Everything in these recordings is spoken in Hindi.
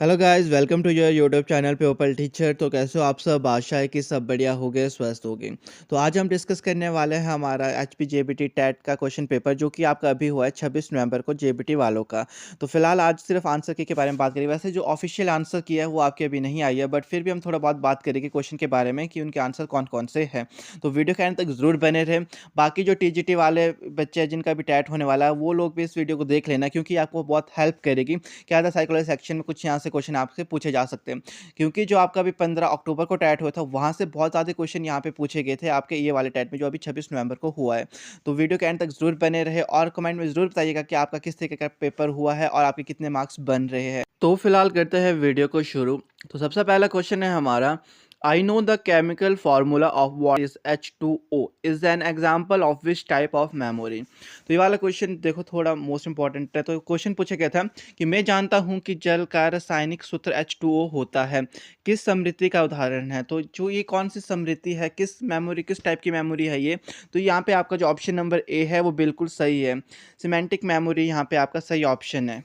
Hello guys, welcome to your YouTube channel paper teacher. तो कैसे हो आप सब? आशा है कि सब बढ़िया हो गए, स्वस्थ हो गए। तो आज हम डिस्कस करने वाले हैं हमारा एचपी जेबीटी टेट का क्वेश्चन पेपर, जो कि आपका अभी हुआ है 26 नवंबर को जेबीटी वालों का। तो फिलहाल आज सिर्फ आंसर की के बारे में बात करेंगे। वैसे जो ऑफिशियल आंसर की है वो आपके अभी नहीं आई है, बट फिर भी हम थोड़ा बहुत बात करेंगे क्वेश्चन के बारे में कि उनके आंसर कौन कौन से हैं। तो वीडियो के एंड तक जरूर बने रहे। बाकी जो टीजीटी वाले बच्चे हैं जिनका भी टेट होने वाला है, वो लोग भी इस वीडियो को देख लेना, क्योंकि आपको बहुत हेल्प करेगी। क्या था, साइकोलॉजी सेक्शन में कुछ यहाँ से क्वेश्चन आपसे पूछे जा सकते हैं, क्योंकि जो आपका अभी 15 अक्टूबर को टैट हुआ था, वहाँ से बहुत ज़्यादा क्वेश्चन यहाँ पे पूछे गए थे आपके ये वाले टैट में, जो अभी 26 नवंबर को हुआ है। तो वीडियो के एंड तक जरूर बने रहे और कमेंट में जरूर बताइएगा कि आपका किस तरीके का पेपर हुआ है और आपके कितने मार्क्स बन रहे हैं। तो फिलहाल करते हैं वीडियो को शुरू। तो सबसे पहला क्वेश्चन है हमारा, I know the chemical formula of what is H2O is an example of which type of memory। तो ये वाला क्वेश्चन देखो थोड़ा मोस्ट इंपॉर्टेंट है। तो क्वेश्चन पूछा गया था कि मैं जानता हूँ कि जल का रासायनिक सूत्र H2O होता है, किस समृद्धि का उदाहरण है। तो जो ये कौन सी समृद्धि है, किस मेमोरी, किस टाइप की मेमोरी है ये। तो यहाँ पे आपका जो ऑप्शन नंबर ए है वो बिल्कुल सही है। सिमेंटिक मेमोरी यहाँ पे आपका सही ऑप्शन है।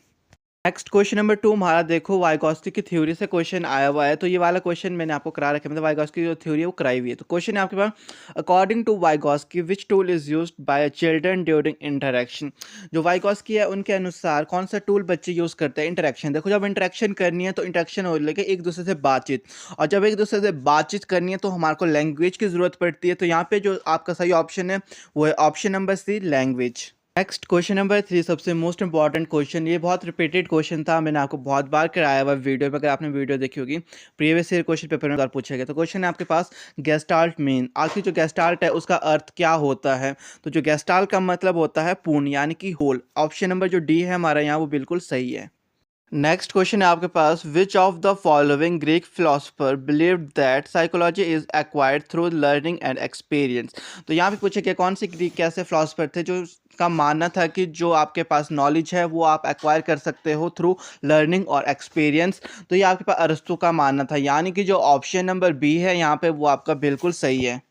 नेक्स्ट क्वेश्चन नंबर 2 हमारा देखो, वाइगॉस्की की थ्योरी से क्वेश्चन आया हुआ है। तो ये वाला क्वेश्चन मैंने आपको करा रखा है, मतलब वाइगॉस्की की जो थ्योरी है वो कराई हुई है। तो क्वेश्चन है आपके पास, according to Vygotsky which tool is used by children during interaction. जो वाइगॉस्की है उनके अनुसार कौन सा टूल बच्चे यूज करते हैं इंटरेक्शन। देखो, जब इंटरेक्शन करनी है तो इंटरेक्शन हो लेके एक दूसरे से बातचीत, और जब एक दूसरे से बातचीत करनी है तो हमारे को लैंग्वेज की जरूरत पड़ती है। तो यहाँ पे जो आपका सही ऑप्शन है वो है option number C, language. Next question number 3, सबसे मोस्ट इंपॉर्टेंट क्वेश्चन। ये बहुत रिपीटेड क्वेश्चन था, मैंने आपको बहुत बार कराया हुआ वीडियो में, अगर आपने वीडियो देखी होगी। प्रीवियस ईयर क्वेश्चन पेपर में बार पूछा गया। तो क्वेश्चन है आपके पास, गेस्टाल्ट मीन, आखिर जो गेस्टाल्ट है उसका अर्थ क्या होता है। तो जो गेस्टाल्ट का मतलब होता है पूर्ण, यानी कि होल। ऑप्शन नंबर जो डी है हमारा यहाँ वो बिल्कुल सही है। नेक्स्ट क्वेश्चन है आपके पास, which of the following Greek philosopher believed that psychology is acquired through learning and experience. तो यहाँ पे पूछे कि कौन से ग्रीक ऐसे फिलोसफर थे जो का मानना था कि जो आपके पास नॉलेज है वो आप एक्वायर कर सकते हो थ्रू लर्निंग और एक्सपीरियंस। तो ये आपके पास अरस्तु का मानना था, यानी कि जो ऑप्शन नंबर बी है यहाँ पे वो आपका बिल्कुल सही है।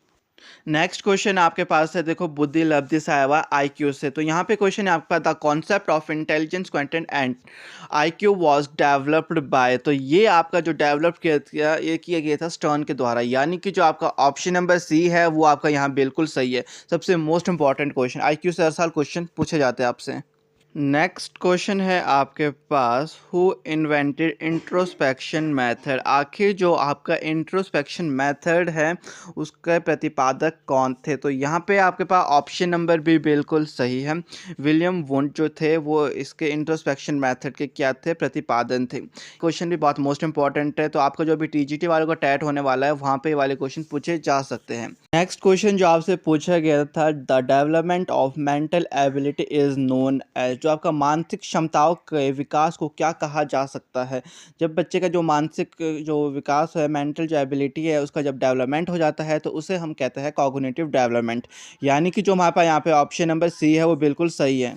नेक्स्ट क्वेश्चन आपके पास है, देखो बुद्धि लब्धि से आया हुआ IQ से। तो यहाँ पे क्वेश्चन है आपके पास, the concept of intelligence quantity and IQ was developed by. तो ये आपका जो डेवलप किया गया था स्टर्न के द्वारा, यानी कि जो आपका ऑप्शन नंबर सी है वो आपका यहाँ बिल्कुल सही है। सबसे मोस्ट इंपॉर्टेंट क्वेश्चन, IQ से हर साल क्वेश्चन पूछे जाते हैं आपसे। नेक्स्ट क्वेश्चन है आपके पास, हु इन्वेंटेड इंट्रोस्पेक्शन मेथड। आखिर जो आपका इंट्रोस्पेक्शन मेथड है उसके प्रतिपादक कौन थे। तो यहाँ पे आपके पास ऑप्शन नंबर भी बिल्कुल सही है। विलियम वुंड जो थे वो इसके इंट्रोस्पेक्शन मेथड के क्या थे, प्रतिपादन थे। क्वेश्चन भी बहुत मोस्ट इंपॉर्टेंट है। तो आपका जो भी टीजीटी वालों का टैट होने वाला है वहाँ पे वाले क्वेश्चन पूछे जा सकते हैं। नेक्स्ट क्वेश्चन जो आपसे पूछा गया था, the development of mental ability is known as. जो आपका मानसिक क्षमताओं के विकास को क्या कहा जा सकता है। जब बच्चे का जो मानसिक जो विकास है, मेंटल जो एबिलिटी है उसका जब डेवलपमेंट हो जाता है तो उसे हम कहते हैं कॉग्निटिव डेवलपमेंट, यानी कि जो हमारे पास यहाँ पे ऑप्शन नंबर सी है वो बिल्कुल सही है।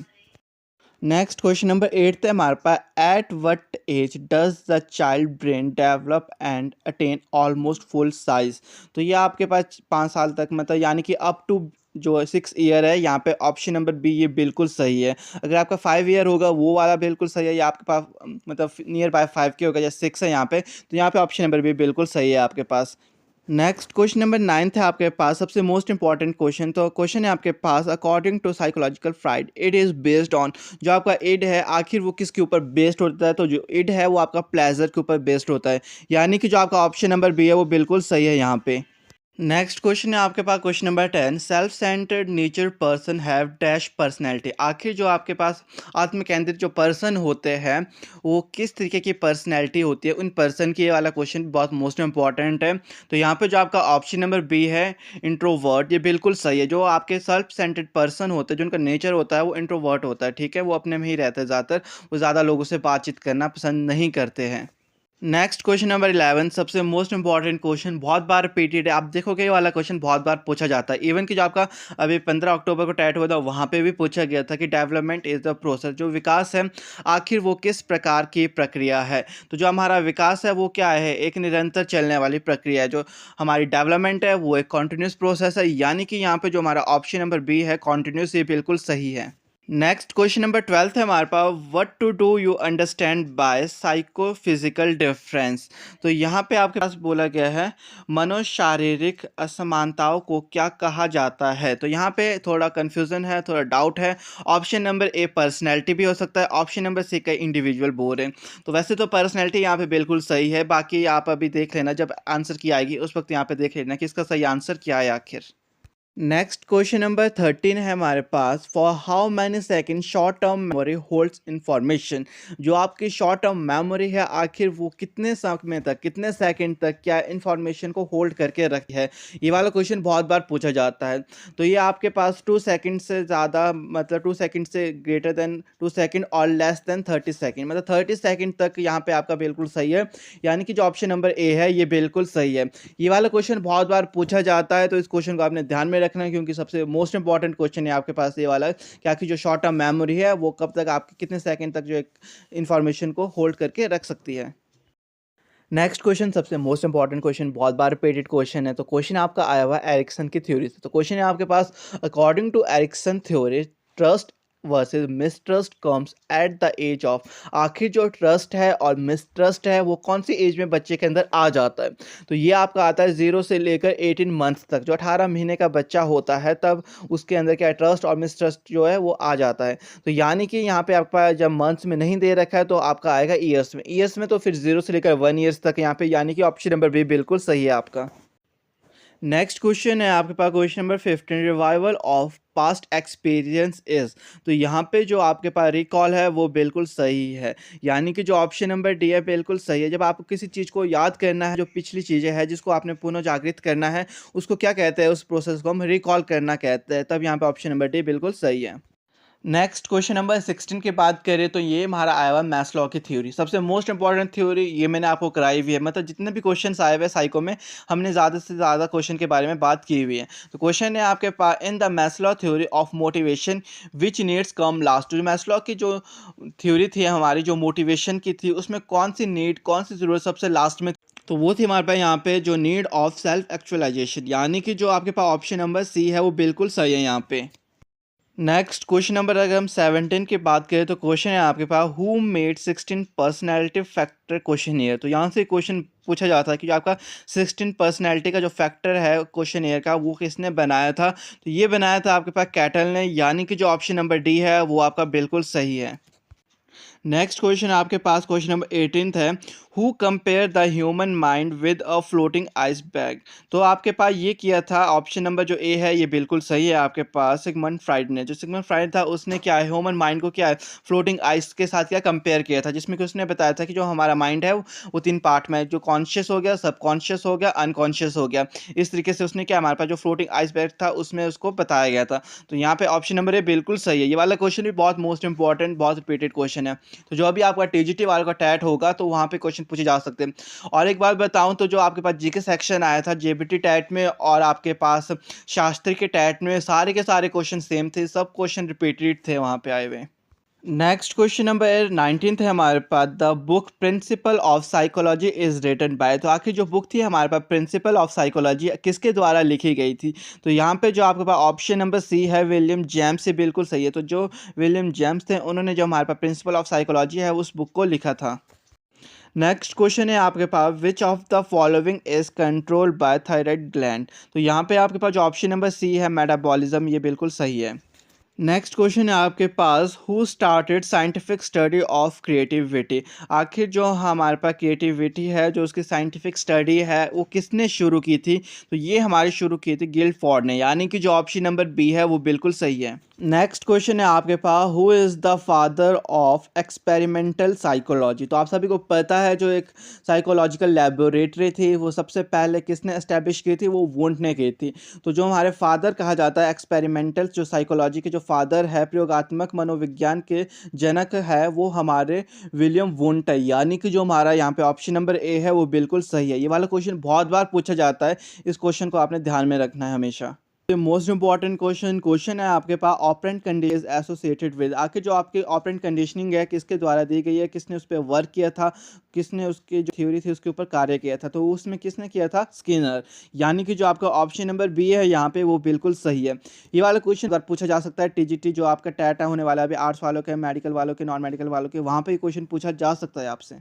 नेक्स्ट क्वेश्चन नंबर 8 है हमारे पास, at what age does the child brain develop and attain almost full size. तो ये आपके पास 5 साल तक, मतलब यानी कि अप टू जो 6 ईयर है, यहाँ पे ऑप्शन नंबर बी ये बिल्कुल सही है। अगर आपका 5 ईयर होगा वो वाला बिल्कुल सही है, या आपके पास मतलब नियर बाय 5 के होगा, या 6 है यहाँ पे, तो यहाँ पे ऑप्शन नंबर बी बिल्कुल सही है आपके पास। नेक्स्ट क्वेश्चन नंबर 9 है आपके पास, सबसे मोस्ट इंपॉर्टेंट क्वेश्चन। तो क्वेश्चन है आपके पास, according to psychological Freud it is based on. जो आपका इड है आखिर वो किसके ऊपर बेस्ड होता है। तो जो इड है वो आपका प्लेजर के ऊपर बेस्ड होता है, यानी कि जो आपका ऑप्शन नंबर बी है वो बिल्कुल सही है यहाँ पे। नेक्स्ट क्वेश्चन है आपके पास, question number 10, self centred nature person have dash personality. आखिर जो आपके पास आत्म केंद्रित जो पर्सन होते हैं वो किस तरीके की पर्सनैलिटी होती है उन पर्सन की। ये वाला क्वेश्चन बहुत मोस्ट इंपॉर्टेंट है। तो यहाँ पे जो आपका ऑप्शन नंबर बी है, इंट्रोवर्ट, ये बिल्कुल सही है। जो आपके सेल्फ सेंटर्ड पर्सन होते हैं, जो उनका नेचर होता है वो इंट्रोवर्ट होता है, ठीक है। वो अपने में ही रहते हैं ज़्यादातर, वो ज़्यादा लोगों से बातचीत करना पसंद नहीं करते हैं। नेक्स्ट क्वेश्चन नंबर 11, सबसे मोस्ट इंपॉर्टेंट क्वेश्चन, बहुत बार रिपीटेड है। आप देखोगे ये वाला क्वेश्चन बहुत बार पूछा जाता है। इवन कि जो आपका अभी 15 अक्टूबर को टैट हुआ था वहाँ पे भी पूछा गया था कि डेवलपमेंट इज द प्रोसेस, जो विकास है आखिर वो किस प्रकार की प्रक्रिया है। तो जो हमारा विकास है वो क्या है, एक निरंतर चलने वाली प्रक्रिया है। जो हमारी डेवलपमेंट है वो एक कॉन्टिन्यूस प्रोसेस है, यानी कि यहाँ पे जो हमारा ऑप्शन नंबर बी है कॉन्टिन्यूस, ये बिल्कुल सही है। नेक्स्ट क्वेश्चन नंबर 12 है हमारे पास, what to do you understand by psychophysical difference. तो यहाँ पे आपके पास बोला गया है मनोशारीरिक असमानताओं को क्या कहा जाता है। तो यहाँ पे थोड़ा कंफ्यूजन है, थोड़ा डाउट है। ऑप्शन नंबर ए पर्सनैलिटी भी हो सकता है, ऑप्शन नंबर सी का इंडिविजुअल बोल रहे हैं। तो वैसे तो पर्सनैलिटी यहाँ पे बिल्कुल सही है, बाकी आप अभी देख लेना जब आंसर की आएगी उस वक्त यहाँ पे देख लेना कि इसका सही आंसर क्या है आखिर। नेक्स्ट क्वेश्चन नंबर 13 है हमारे पास, for how many second short term memory holds information. जो आपकी शॉर्ट टर्म मेमोरी है आखिर वो कितने समय तक, कितने सेकंड तक क्या इंफॉर्मेशन को होल्ड करके रखी है। ये वाला क्वेश्चन बहुत बार पूछा जाता है। तो ये आपके पास 2 सेकंड से ज़्यादा, मतलब 2 सेकंड से ग्रेटर देन 2 सेकंड और लेस देन 30 सेकंड, मतलब 30 सेकंड तक यहाँ पे आपका बिल्कुल सही है। यानी कि जो ऑप्शन नंबर ए है ये बिल्कुल सही है। ये वाला क्वेश्चन बहुत बार पूछा जाता है, तो इस क्वेश्चन को आपने ध्यान में रखना है, क्योंकि सबसे मोस्ट इंपॉर्टेंट क्वेश्चन है आपके पास ये वाला कि आपकी जो शॉर्ट टर्म मेमोरी है वो कब तक, आपके कितने सेकंड तक जो एक इंफॉर्मेशन को होल्ड करके रख सकती है। नेक्स्ट क्वेश्चन सबसे मोस्ट इंपॉर्टेंट क्वेश्चन, बहुत बार रिपीटेड क्वेश्चन है। तो क्वेश्चन आपका आया हुआ है एरिक्सन की थ्योरी से। तो क्वेश्चन है आपके पास, according to Erikson theory trust versus mistrust comes at the age of. आखिर जो ट्रस्ट है और मिसट्रस्ट है वो कौन सी एज में बच्चे के अंदर आ जाता है। तो ये आपका आता है 0 से लेकर 18 मंथ्स तक। जो 18 महीने का बच्चा होता है तब उसके अंदर क्या ट्रस्ट और मिसट्रस्ट जो है वो आ जाता है। तो यानी कि यहाँ पे आपका जब मंथ्स में नहीं दे रखा है तो आपका आएगा ईयर्स में। ईयर्स में तो फिर 0 से लेकर 1 ईयर्स तक यहाँ पे, यानी कि ऑप्शन नंबर बी बिल्कुल सही है आपका। नेक्स्ट क्वेश्चन है आपके पास question number 15, revival of past experience is. तो यहाँ पे जो आपके पास रिकॉल है वो बिल्कुल सही है, यानी कि जो ऑप्शन नंबर डी है बिल्कुल सही है। जब आपको किसी चीज़ को याद करना है, जो पिछली चीज़ें हैं जिसको आपने पुनः जागृत करना है, उसको क्या कहते हैं, उस प्रोसेस को हम रिकॉल करना कहते हैं। तब यहाँ पे ऑप्शन नंबर डी बिल्कुल सही है। नेक्स्ट क्वेश्चन नंबर 16 की बात करें तो ये हमारा आया हुआ मैस्लो की थ्योरी, सबसे मोस्ट इंपॉर्टेंट थ्योरी। ये मैंने आपको कराई हुई है, मतलब जितने भी क्वेश्चंस आए हुए साइको में हमने ज़्यादा से ज़्यादा क्वेश्चन के बारे में बात की हुई है। तो क्वेश्चन है आपके पास, in the Maslow theory of motivation which needs come last. जो मैस्लो की जो थ्योरी थी हमारी, जो मोटिवेशन की थी, उसमें कौन सी नीड, कौन सी ज़रूरत सबसे लास्ट में। तो वो थी हमारे पास यहाँ पे जो नीड ऑफ सेल्फ एक्चुअलाइजेशन, यानी कि जो आपके पास ऑप्शन नंबर सी है वो बिल्कुल सही है यहाँ पे। नेक्स्ट क्वेश्चन नंबर अगर हम 17 की बात करें तो क्वेश्चन है आपके पास, who made 16 personality factor questionnaire. तो यहाँ से क्वेश्चन पूछा जाता है कि आपका 16 पर्सनैलिटी का जो फैक्टर है क्वेश्चन ईयर का वो किसने बनाया था। तो ये बनाया था आपके पास कैटल ने, यानी कि जो ऑप्शन नंबर डी है वो आपका बिल्कुल सही है। नेक्स्ट क्वेश्चन आपके पास क्वेश्चन नंबर 18 है, who compare the human mind with a floating ice bag. तो आपके पास ये किया था, ऑप्शन नंबर जो ए है ये बिल्कुल सही है आपके पास, सिगमंड फ्राइड ने। जो सिगमंड फ्राइड था उसने क्या है, ह्यूमन माइंड को क्या है, फ्लोटिंग आइस के साथ क्या कंपेयर किया था, जिसमें कि उसने बताया था कि जो हमारा माइंड है वो 3 पार्ट में है, जो कॉन्शियस हो गया, सबकॉन्शियस हो गया, अनकॉन्शियस हो गया। इस तरीके से उसने क्या, हमारे पास जो फ्लोटिंग आइस बैग था उसमें उसको बताया गया था। तो यहाँ पे ऑप्शन नंबर ए बिल्कुल सही है। ये वाला क्वेश्चन भी बहुत मोस्ट इंपॉर्टेंट, बहुत रिपीटेड क्वेश्चन है। तो जो अभी आपका टीजीटी वाला का टैट होगा तो वहाँ पे क्वेश्चन पूछे जा सकते हैं। और एक बात बताऊं तो जो आपके पास जीके सेक्शन आया था जेबीटी टैट में और आपके पास शास्त्री के टैट में, सारे के सारे क्वेश्चन सेम थे, सब क्वेश्चन रिपीटेड थे वहाँ पे आए हुए। नेक्स्ट क्वेश्चन नंबर 19 है हमारे पास, the book principle of psychology is written by. तो आखिर जो बुक थी हमारे पास प्रिंसिपल ऑफ साइकोलॉजी किसके द्वारा लिखी गई थी। तो यहाँ पे जो आपके पास ऑप्शन नंबर सी है विलियम जेम्स से बिल्कुल सही है। तो जो विलियम जेम्स थे उन्होंने जो हमारे पास प्रिंसिपल ऑफ साइकोलॉजी है उस बुक को लिखा था। नेक्स्ट क्वेश्चन है आपके पास, which of the following is controlled by thyroid gland. तो यहाँ पे आपके पास जो ऑप्शन नंबर सी है मेटाबॉलिज्म, ये बिल्कुल सही है। नेक्स्ट क्वेश्चन है आपके पास, who started scientific study of creativity. आखिर जो हमारे पास क्रिएटिविटी है, जो उसकी साइंटिफिक स्टडी है वो किसने शुरू की थी। तो ये हमारी शुरू की थी गिल्डफोर्ड ने, यानी कि जो ऑप्शन नंबर बी है वो बिल्कुल सही है। नेक्स्ट क्वेश्चन है आपके पास, who is the father of experimental psychology. तो आप सभी को पता है जो एक साइकोलॉजिकल लेबोरेटरी थी वो सबसे पहले किसने एस्टेब्लिश की थी, वो वुंट ने की थी। तो जो हमारे फादर कहा जाता है एक्सपेरिमेंटल जो साइकोलॉजी के जो फादर है, प्रयोगात्मक मनोविज्ञान के जनक है, वो हमारे विलियम वुंट है, यानी कि जो हमारा यहाँ पे ऑप्शन नंबर ए है वो बिल्कुल सही है। ये वाला क्वेश्चन बहुत बार पूछा जाता है, इस क्वेश्चन को आपने ध्यान में रखना है हमेशा। मोस्ट इंपॉर्टेंट क्वेश्चन है आपके पास ऑपरेंट कंडीशन एसोसिएटेड विद। आखिर जो आपकी ऑपरेंट कंडीशनिंग है किसके द्वारा दी गई है, किसने उस पर वर्क किया था, किसने उसकी जो थ्योरी थी उसके ऊपर कार्य किया था, तो उसमें किसने किया था, स्किनर। यानी कि जो आपका ऑप्शन नंबर बी है यहाँ पे वो बिल्कुल सही है। ये वाला क्वेश्चन अगर पूछा जा सकता है टीजीटी जो आपका टैट होने वाला है अभी आर्ट्स वालों के, मेडिकल वालों के, नॉन मेडिकल वालों के, वहाँ पे क्वेश्चन पूछा जा सकता है आपसे।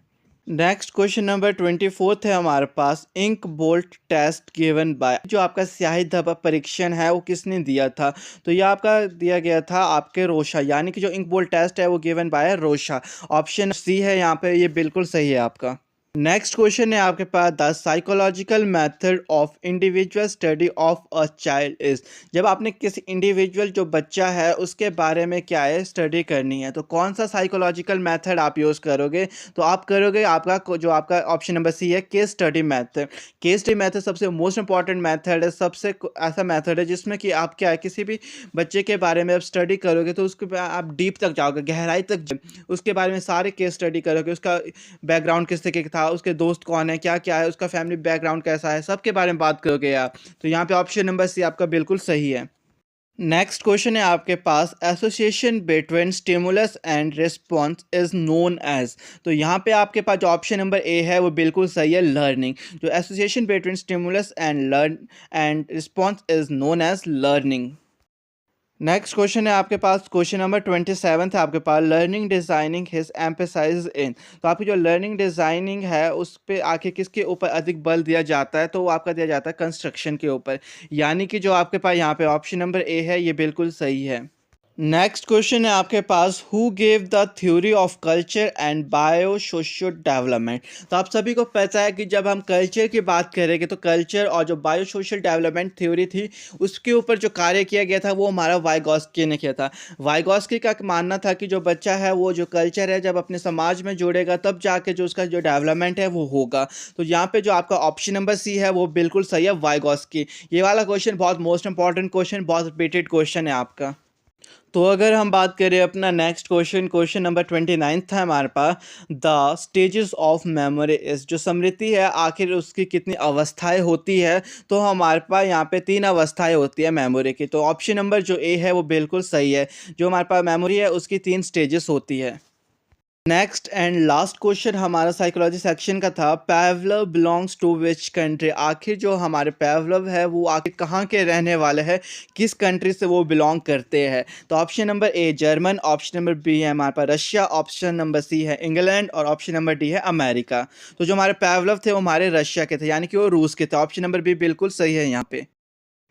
नेक्स्ट क्वेश्चन नंबर 24 है हमारे पास, ink blot test given by. जो आपका स्याही धब्बा परीक्षण है वो किसने दिया था, तो ये आपका दिया गया था आपके रोशा। यानी कि जो इंक बोल्ट टेस्ट है वो given by Rorschach. Option C है यहाँ पे, ये बिल्कुल सही है आपका। नेक्स्ट क्वेश्चन है आपके पास, the psychological method of individual study of a child is. जब आपने किसी इंडिविजुअल जो बच्चा है उसके बारे में क्या है स्टडी करनी है, तो कौन सा साइकोलॉजिकल मेथड आप यूज़ करोगे, तो आप करोगे आपका जो आपका ऑप्शन नंबर सी है, case study method. Case study method सबसे मोस्ट इंपॉर्टेंट मेथड है, सबसे ऐसा मेथड है जिसमें कि आप क्या है किसी भी बच्चे के बारे में आप स्टडी करोगे तो उसके आप डीप तक जाओगे, गहराई तक उसके बारे में सारे केस स्टडी करोगे, उसका बैकग्राउंड किस तरीके का था, उसके दोस्त कौन है, क्या क्या है, उसका फैमिली बैकग्राउंड कैसा है, सबके बारे में बात करोगे आप। तो यहाँ पे ऑप्शन नंबर सी आपका बिल्कुल सही है। नेक्स्ट क्वेश्चन है आपके पास, association between stimulus and response is known as. तो यहाँ पे आपके पास जो ऑप्शन नंबर ए है वो बिल्कुल सही है, लर्निंग। जो association between stimulus and response is known as learning. Next question है आपके पास, क्वेश्चन नंबर 27 है आपके पास, learning designing his emphasise in. तो आपकी जो लर्निंग डिज़ाइनिंग है उस पे आके किसके ऊपर अधिक बल दिया जाता है, तो वो आपका दिया जाता है कंस्ट्रक्शन के ऊपर। यानी कि जो आपके पास यहाँ पे ऑप्शन नंबर ए है ये बिल्कुल सही है। नेक्स्ट क्वेश्चन है आपके पास, who gave the theory of culture and bio socio development. तो आप सभी को पता है कि जब हम कल्चर की बात करेंगे तो कल्चर और जो बायो सोशल डेवलपमेंट थ्योरी थी उसके ऊपर जो कार्य किया गया था वो हमारा वाइगॉस्की ने किया था। वाइगॉस्की का मानना था कि जो बच्चा है वो जो कल्चर है जब अपने समाज में जुड़ेगा तब जाके जो उसका जो डेवलपमेंट है वो होगा। तो यहाँ पे जो आपका ऑप्शन नंबर सी है वो बिल्कुल सही है, वाइगॉस्की। ये वाला क्वेश्चन बहुत मोस्ट इंपॉर्टेंट क्वेश्चन, बहुत रिपीटेड क्वेश्चन है आपका। तो अगर हम बात करें अपना नेक्स्ट क्वेश्चन नंबर 29 था हमारे पास, the stages of memory is. जो स्मृति है आखिर उसकी कितनी अवस्थाएं होती है, तो हमारे पास यहाँ पे 3 अवस्थाएं होती है मेमोरी की। तो ऑप्शन नंबर जो ए है वो बिल्कुल सही है, जो हमारे पास मेमोरी है उसकी 3 स्टेजेस होती है। नेक्स्ट एंड लास्ट क्वेश्चन हमारा साइकोलॉजी सेक्शन का था, पैवलव बिलोंग्स टू विच कंट्री। आखिर जो हमारे पैवलव है वो आखिर कहाँ के रहने वाले हैं, किस कंट्री से वो बिलोंग करते हैं। तो option number A German, option number B है हमारे पास रशिया, ऑप्शन नंबर सी है इंग्लैंड और ऑप्शन नंबर डी है अमेरिका। तो जो हमारे पैवलव थे वो हमारे रशिया के थे, यानी कि वो रूस के थे। ऑप्शन नंबर बी बिल्कुल सही है यहाँ पे।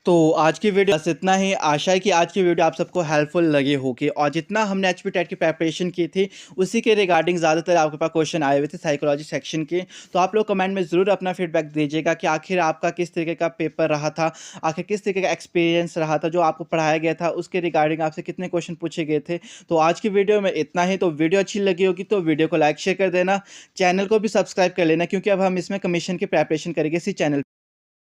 तो आज की वीडियो बस इतना ही। आशा है कि आज की वीडियो आप सबको हेल्पफुल लगी होगी, और जितना हमने एचपी टेट की प्रिपरेशन की थी उसी के रिगार्डिंग ज़्यादातर आपके पास क्वेश्चन आए हुए थे साइकोलॉजी सेक्शन के। तो आप लोग कमेंट में ज़रूर अपना फीडबैक दीजिएगा कि आखिर आपका किस तरीके का पेपर रहा था, आखिर किस तरीके का एक्सपीरियंस रहा था, जो आपको पढ़ाया गया था उसके रिगार्डिंग आपसे कितने क्वेश्चन पूछे गए थे। तो आज की वीडियो में इतना ही। तो वीडियो अच्छी लगी होगी तो वीडियो को लाइक शेयर कर देना, चैनल को भी सब्सक्राइब कर लेना, क्योंकि अब हम इसमें कमीशन की प्रिपरेशन करेंगे इसी चैनल